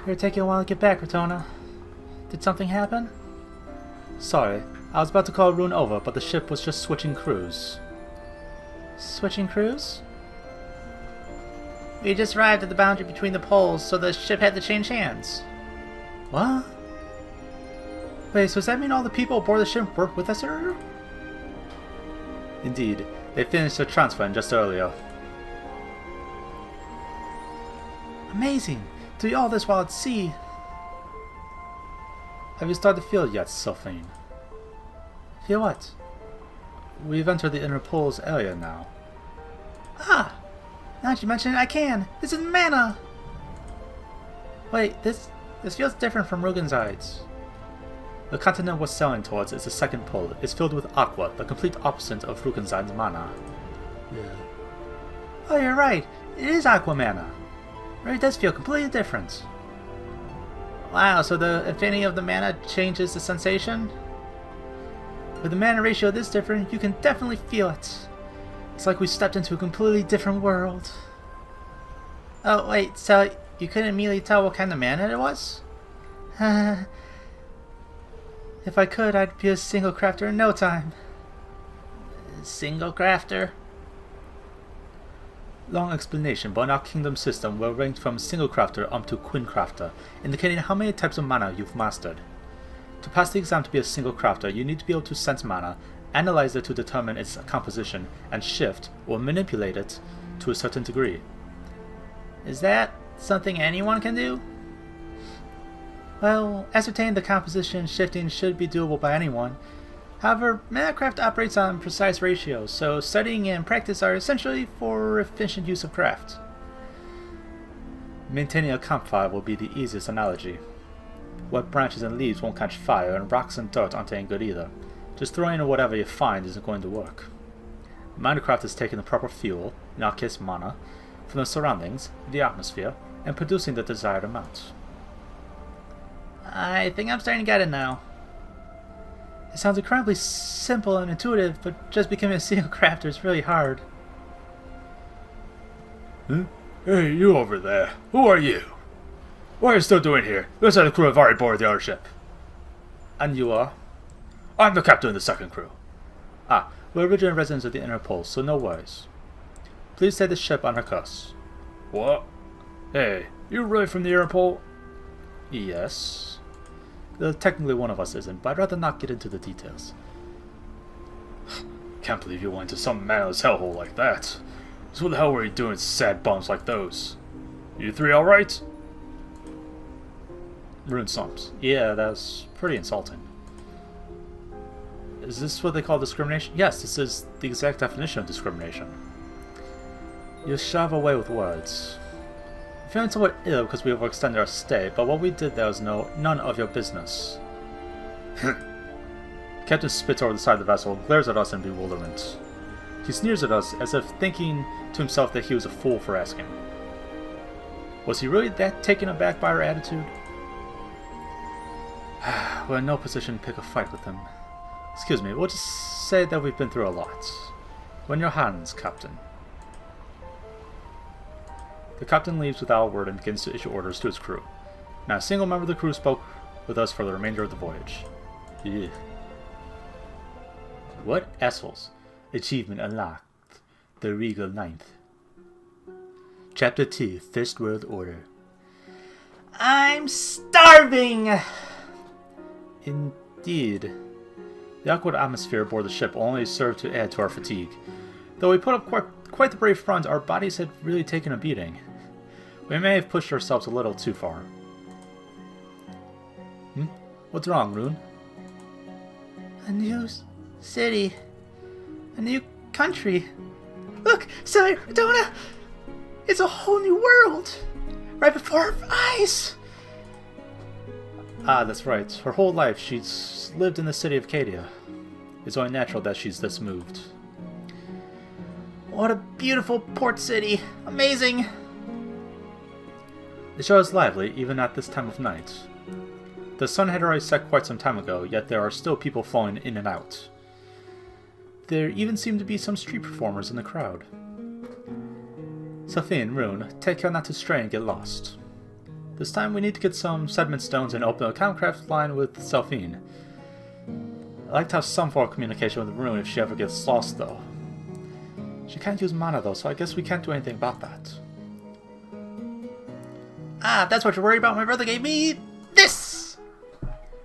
You're taking a while to get back, Ratona. Did something happen? Sorry, I was about to call Rune over, but the ship was just switching crews. Switching crews? We just arrived at the boundary between the poles, so the ship had to change hands. What? Wait, so does that mean all the people aboard the ship work with us earlier? Indeed, they finished their transfer just earlier. Amazing! Doing all this while at sea. Have you started to feel it yet, Sophine? Feel what? We've entered the inner poles area now. Ah! Now that you mention it, I can! This is mana! Wait, this feels different from Rugen's. The continent we're sailing towards is the second pole. It's filled with aqua, the complete opposite of Rugen's mana. Yeah. Oh, you're right. It is aqua mana. It really does feel completely different. Wow, so the infinity of the mana changes the sensation? With the mana ratio this different, you can definitely feel it. It's like we stepped into a completely different world. Oh, wait, so you couldn't immediately tell what kind of mana it was? If I could, I'd be a single crafter in no time. Single crafter? Long explanation, but in our kingdom system, we're ranked from single crafter up to queen crafter, indicating how many types of mana you've mastered. To pass the exam to be a single crafter, you need to be able to sense mana, analyze it to determine its composition, and shift or manipulate it to a certain degree. Is that something anyone can do? Well, ascertaining the composition and shifting should be doable by anyone. However, Manacraft operates on precise ratios, so studying and practice are essentially for efficient use of craft. Maintaining a campfire will be the easiest analogy. Wet branches and leaves won't catch fire, and rocks and dirt aren't any good either. Just throwing in whatever you find isn't going to work. Minecraft is taking the proper fuel, in our case mana, from the surroundings, the atmosphere, and producing the desired amount. I think I'm starting to get it now. It sounds incredibly simple and intuitive, but just becoming a single crafter is really hard. Huh? Hey, you over there. Who are you? What are you still doing here? Looks like the crew have already boarded the other ship. And you are? I'm the captain of the second crew. Ah, we're original residents of the inner poles, so no worries. Please take the ship on her course. What? Hey, you really from the inner pole? Yes. Technically one of us isn't, but I'd rather not get into the details. Can't believe you went to some manless hellhole like that. So what the hell were you doing sad bums like those? You three alright? Rune slumps. Yeah, that was pretty insulting. Is this what they call discrimination? Yes, this is the exact definition of discrimination. You shove away with words. I'm feeling somewhat ill because we overextended our stay, but what we did there was none of your business. Captain spits over the side of the vessel and glares at us in bewilderment. He sneers at us as if thinking to himself that he was a fool for asking. Was he really that taken aback by our attitude? We're in no position to pick a fight with him. Excuse me, we'll just say that we've been through a lot. We're in your hands, Captain. The captain leaves without a word and begins to issue orders to his crew. Not a single member of the crew spoke with us for the remainder of the voyage. Ugh. What assholes? Achievement unlocked. The Regal Ninth. Chapter 2, First World Order. I'm starving! Indeed. The awkward atmosphere aboard the ship only served to add to our fatigue. Though we put up quite the brave front, our bodies had really taken a beating. We may have pushed ourselves a little too far. What's wrong, Rune? A new city. A new country. Look, Dona! It's a whole new world! Right before our eyes! Ah, that's right. Her whole life she's lived in the city of Cadia. It's only natural that she's this moved. What a beautiful port city! Amazing! The show is lively, even at this time of night. The sun had already set quite some time ago, yet there are still people flowing in and out. There even seem to be some street performers in the crowd. Sophie and Rune, take care not to stray and get lost. This time we need to get some sediment stones and open a Comcraft line with Selphine. I'd like to have some form of communication with Rune if she ever gets lost, though. She can't use mana, though, so I guess we can't do anything about that. Ah, if that's what you're worried about, my brother gave me this!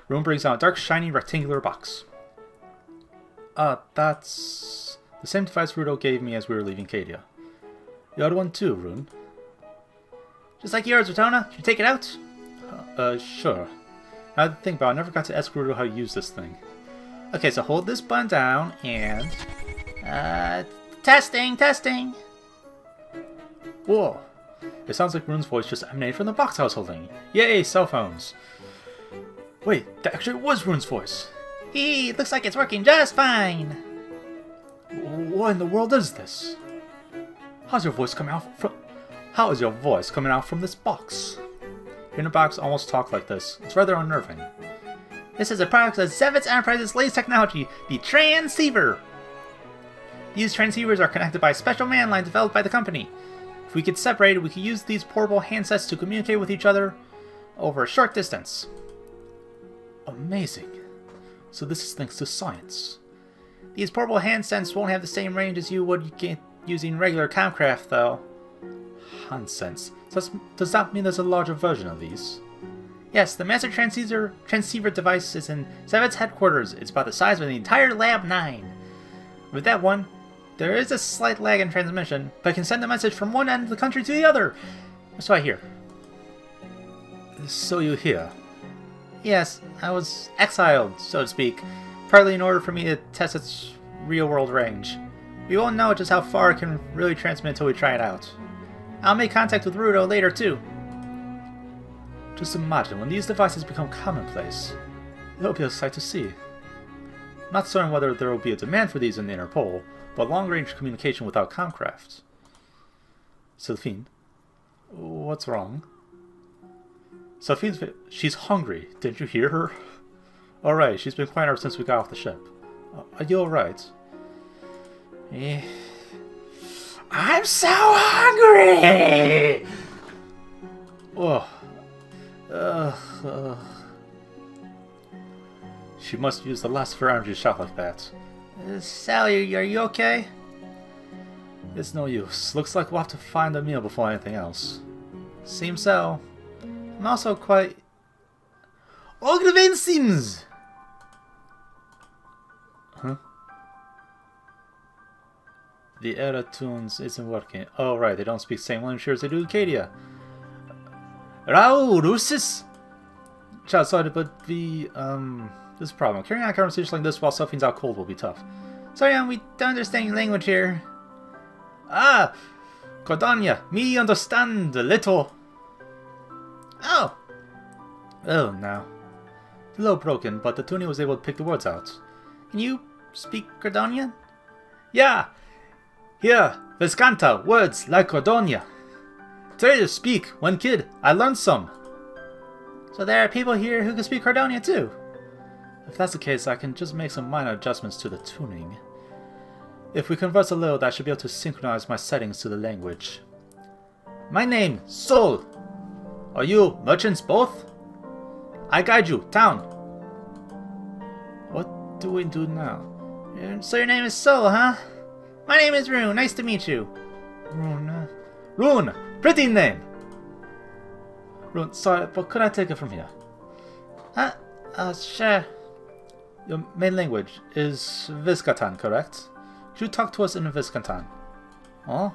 Rune brings out a dark, shiny, rectangular box. That's the same device Rudo gave me as we were leaving Cadia. You had one too, Rune. Just like yours, Ratona. Should you take it out? Sure. Now that I think about it, I never got to ask Rudo how to use this thing. Okay, so hold this button down and... testing! Whoa. It sounds like Rune's voice just emanated from the box I was holding. Yay, cell phones. Wait, that actually was Rune's voice. It looks like it's working just fine. What in the world is this? How is your voice coming out from this box? Hearing a box almost talk like this, it's rather unnerving. This is a product of Zevitz Enterprises' latest technology, the transceiver. These transceivers are connected by a special man line developed by the company. If we get separated, we can use these portable handsets to communicate with each other over a short distance. Amazing. So this is thanks to science. These portable handsets won't have the same range as you would get using regular Comcraft, though. Handsets. Does that mean there's a larger version of these? Yes, the master transceiver device is in Zevitz headquarters. It's about the size of the entire Lab 9. With that one, there is a slight lag in transmission, but it can send a message from one end of the country to the other. That's what I hear. So you hear? Yes, I was exiled, so to speak, partly in order for me to test its real-world range. We won't know just how far it can really transmit until we try it out. I'll make contact with Rudo later, too. Just imagine, when these devices become commonplace, it'll be a sight to see. I'm not certain whether there will be a demand for these in the Interpol, but long-range communication without Comcraft. Selphine, what's wrong? She's hungry. Didn't you hear her? Alright, she's been quiet ever since we got off the ship. Are you alright? I'm so hungry! She must use the last of her energy to shout like that. Sally, are you okay? It's no use. Looks like we'll have to find a meal before anything else. Seems so. I'm also quite... Ogreven Sims! Huh? The era tunes isn't working. Oh right, they don't speak the same language as they do in Cadia. Rao Russis! Child, sorry, but this is a problem. Carrying on a conversation like this while Selphine's out cold will be tough. Sorry, we don't understand your language here. Ah! Cordania, me understand a little. Oh! Oh, now. A little broken, but the tuning was able to pick the words out. Can you speak Cordonian? Yeah! Here, Vescanta, words like Cordonia. Try to speak, one kid, I learned some. So there are people here who can speak Cordonia too? If that's the case, I can just make some minor adjustments to the tuning. If we converse a little, I should be able to synchronize my settings to the language. My name, Sol. Are you merchants both? I guide you, town. What do we do now? So your name is Sol, huh? My name is Rune. Nice to meet you. Rune! Pretty name! Rune, sorry, but could I take it from here? Sure. Your main language is Viscatan, correct? Could you talk to us in Viscatan? Oh?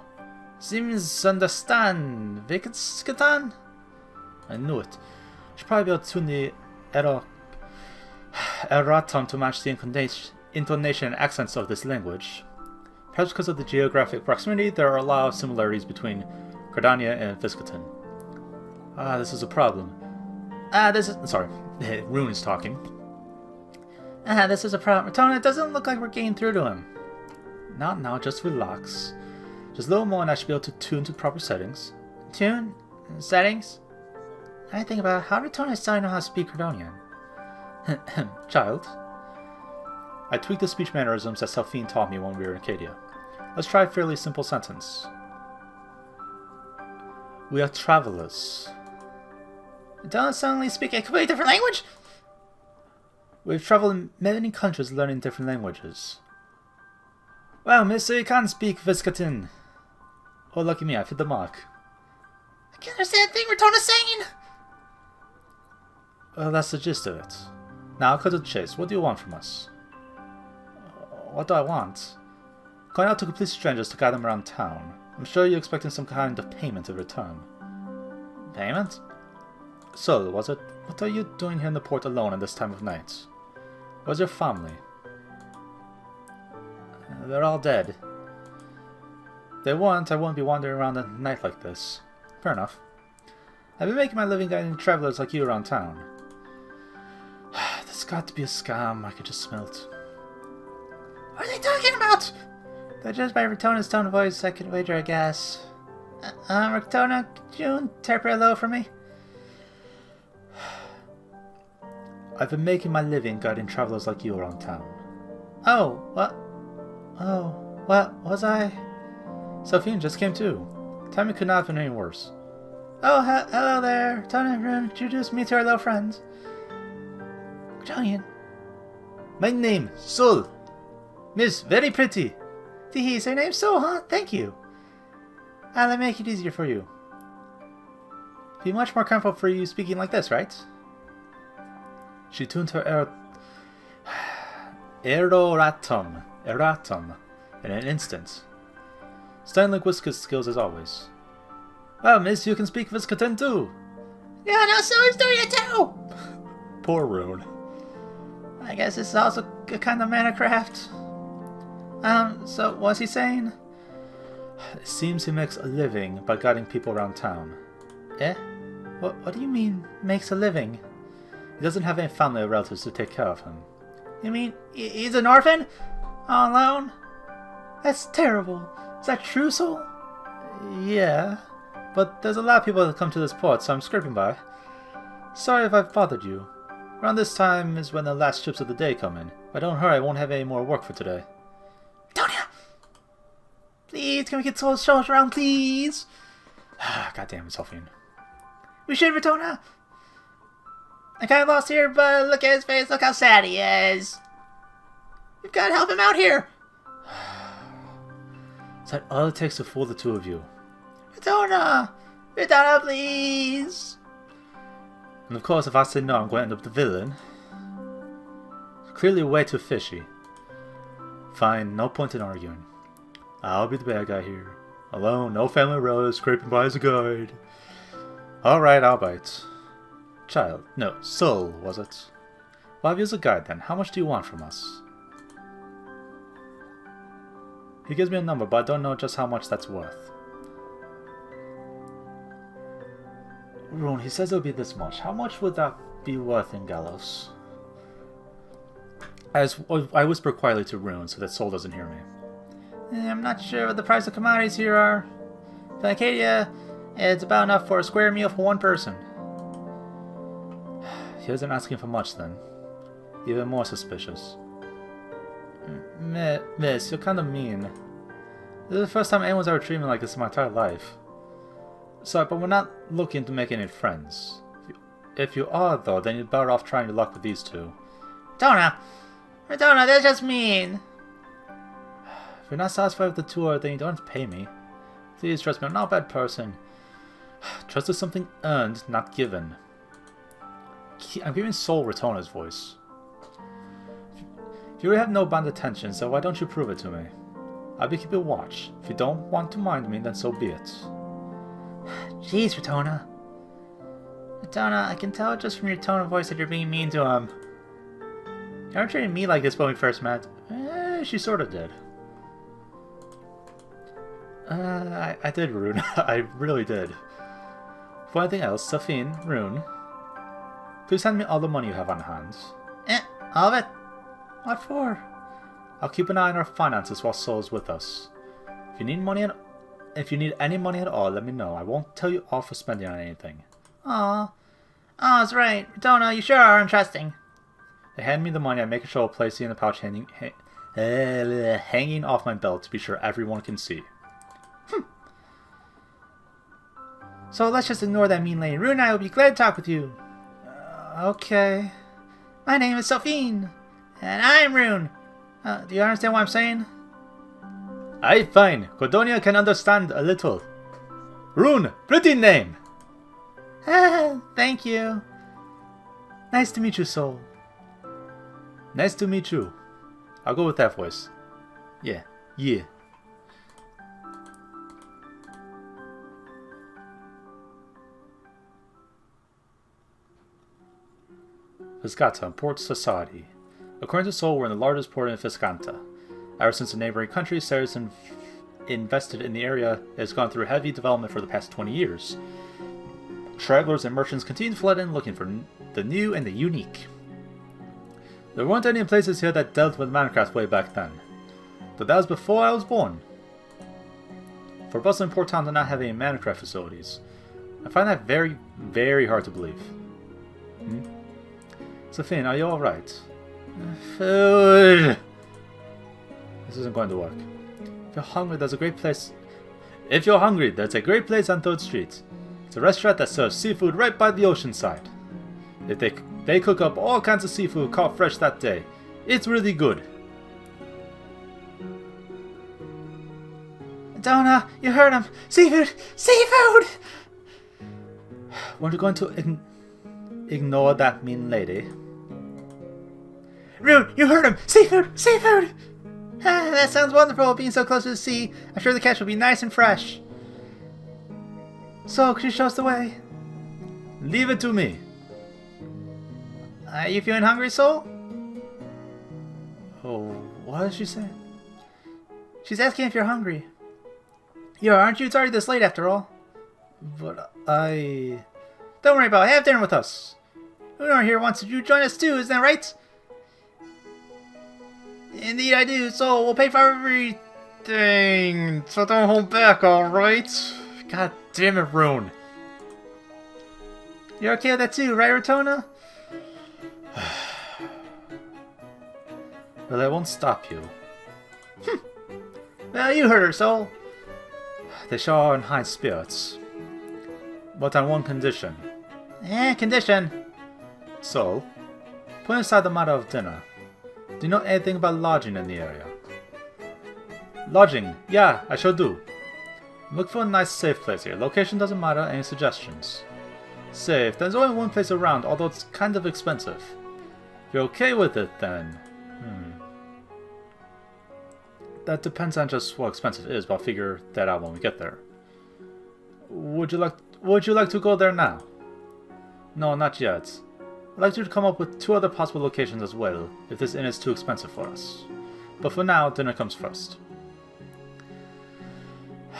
Seems understand. Viscatan? I knew it. Should probably be able to tune the erratum to match the intonation and accents of this language. Perhaps because of the geographic proximity, there are a lot of similarities between Cordania and Viscatan. Ah, this is a problem. Sorry, Rune is talking. This is a problem. Ratona, it doesn't look like we're getting through to him. Not now, just relax. Just a little more and I should be able to tune to proper settings. Tune? Settings? I think about how Ratona still know how to speak Cordonian. Child. I tweaked the speech mannerisms that Selphine taught me when we were in Cadia. Let's try a fairly simple sentence. We are travelers. Don't suddenly speak a completely different language? We've traveled in many countries learning different languages. Well, miss, so you can't speak Viscatin. Oh, lucky me, I fit the mark. I can't understand a thing Ratona's saying! Well, that's the gist of it. Now, I'll cut to the chase. What do you want from us? What do I want? Going out to complete strangers to guide them around town. I'm sure you're expecting some kind of payment in return. Payment? So, was it? What are you doing here in the port alone at this time of night? Where's your family? They're all dead. If they weren't, I wouldn't be wandering around at night like this. Fair enough. I've been making my living guiding travelers like you around town. There's got to be a scam, I could just smell it. What are they talking about? But just by Ratona's tone of voice, I could wager a guess. Ratona, could you interpret hello for me? I've been making my living guiding travelers like you around town. Oh, what? Oh, what was I? Sophie just came too. Timing could not have been any worse. Oh, hello there. Ratona and Rune introduced me to our little friends. Julian. My name, Sol. Miss, very pretty. Teehee, so your name's Sol, huh? Thank you. I'll make it easier for you. Be much more comfortable for you speaking like this, right? She tuned her erratum in an instant. Stunning linguistic skills as always. Well, miss, you can speak Viscatin too. Yeah, no, Sol's doing it too! Poor Rune. I guess this is also a kind of mana craft. So what's he saying? It seems he makes a living by guiding people around town. Eh? What do you mean, makes a living? He doesn't have any family or relatives to take care of him. You mean he's an orphan? All alone? That's terrible. Is that true, Sol? Yeah, but there's a lot of people that come to this port, so I'm scraping by. Sorry if I've bothered you. Around this time is when the last ships of the day come in. If I don't hurry, I won't have any more work for today. Tonya! Please, can we get Sol's shows around, please? God damn it, Sophie. We should, Ratona! I kinda lost here, but look at his face, look how sad he is! We've gotta help him out here! Is that all it takes to fool the two of you? Ratona! Ratona, please! And of course, if I say no, I'm going to end up the villain. Clearly way too fishy. Fine, no point in arguing. I'll be the bad guy here. Alone, no family relatives, scraping by as a guide. Alright, I'll bite. Child, no, Sol, was it? Well, I've used a guide then. How much do you want from us? He gives me a number, but I don't know just how much that's worth. Rune, he says it'll be this much. How much would that be worth in Galos? I whisper quietly to Rune so that Sol doesn't hear me. I'm not sure what the price of commodities here are. For Acadia, it's about enough for a square meal for one person. He isn't asking for much then. Even more suspicious. Miss, you're kind of mean. This is the first time anyone's ever treated me like this in my entire life. Sorry, but we're not looking to make any friends. If you are, though, then you're better off trying your luck with these two. Ratona, that's just mean. If you're not satisfied with the tour, then you don't have to pay me. Please trust me, I'm not a bad person. Trust is something earned, not given. I'm giving Sol Ratona's voice. You really have no bad intentions, so why don't you prove it to me? I'll be keeping watch. If you don't want to mind me, then so be it. Jeez, Ratona. Ratona, I can tell just from your tone of voice that you're being mean to him. You weren't treating me like this when we first met. She sort of did. I did, Rune. I really did. For anything else, Safine, Rune, please send me all the money you have on hand. All of it? What for? I'll keep an eye on our finances while Sol is with us. If you need any money at all, let me know. I won't tell you off for spending on anything. Aw. Oh, that's right. Ratona, you sure are interesting. They hand me the money, I make a show of placing it in the pouch hanging off my belt to be sure everyone can see. So let's just ignore that mean lady. Rune and I will be glad to talk with you. Okay. My name is Sophine. And I'm Rune. Do you understand what I'm saying? Aye, fine. Cordonia can understand a little. Rune, pretty name. Thank you. Nice to meet you, Soul. Nice to meet you. I'll go with that voice. Yeah. Viscata, Port Society. According to Seoul, we're in the largest port in Viscanta. Ever since the neighboring country started invested in the area, it has gone through heavy development for the past 20 years. Travelers and merchants continue to flood in looking for the new and the unique. There weren't any places here that dealt with Minecraft way back then. But that was before I was born. For a bustling port town to not have any Minecraft facilities, I find that very, very hard to believe. Sophine, are you alright? Food! This isn't going to work. If you're hungry, there's a great place. If you're hungry, there's a great place on 3rd Street. It's a restaurant that serves seafood right by the ocean side. If they cook up all kinds of seafood caught fresh that day. It's really good. Donna, you heard him. Seafood! Seafood! Weren't you going to ignore that mean lady? Rune, you heard him! Seafood! Seafood! That sounds wonderful, being so close to the sea. I'm sure the catch will be nice and fresh. So, could you show us the way? Leave it to me. Are you feeling hungry, Soul? Oh, what did she say? She's asking if you're hungry. You are, aren't you? It's already this late after all. But Don't worry about it. Have dinner with us. Uno here wants you to join us too, isn't that right? Indeed I do, so we'll pay for everything. So don't hold back, alright? God damn it, Rune. You're okay with that too, right, Rotona? Well, I won't stop you. Well, you heard her, Soul. They sure are in high spirits. But on one condition. Condition. So, put aside the matter of dinner. Do you know anything about lodging in the area? Lodging? Yeah, I sure do. Look for a nice safe place here. Location doesn't matter. Any suggestions? Safe. There's only one place around, although it's kind of expensive. If you're okay with it, then... That depends on just what expensive it is, but I'll figure that out when we get there. Would you like to go there now? No, not yet. I'd like you to come up with 2 other possible locations as well, if this inn is too expensive for us. But for now, dinner comes first.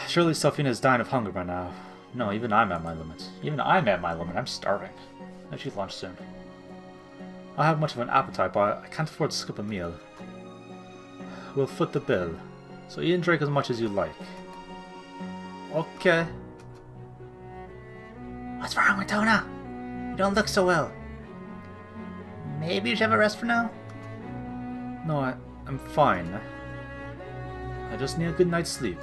Surely Sophina is dying of hunger by now. No, even I'm at my limit. I'm starving. I should lunch soon. I don't have much of an appetite, but I can't afford to skip a meal. We'll foot the bill, so eat and drink as much as you like. Okay. What's wrong, Rotona? You don't look so well. Maybe you should have a rest for now? No, I'm fine. I just need a good night's sleep.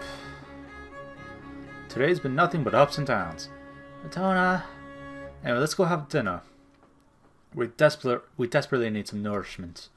Today's been nothing but ups and downs. Rotona. Anyway, let's go have dinner. We desperately need some nourishment.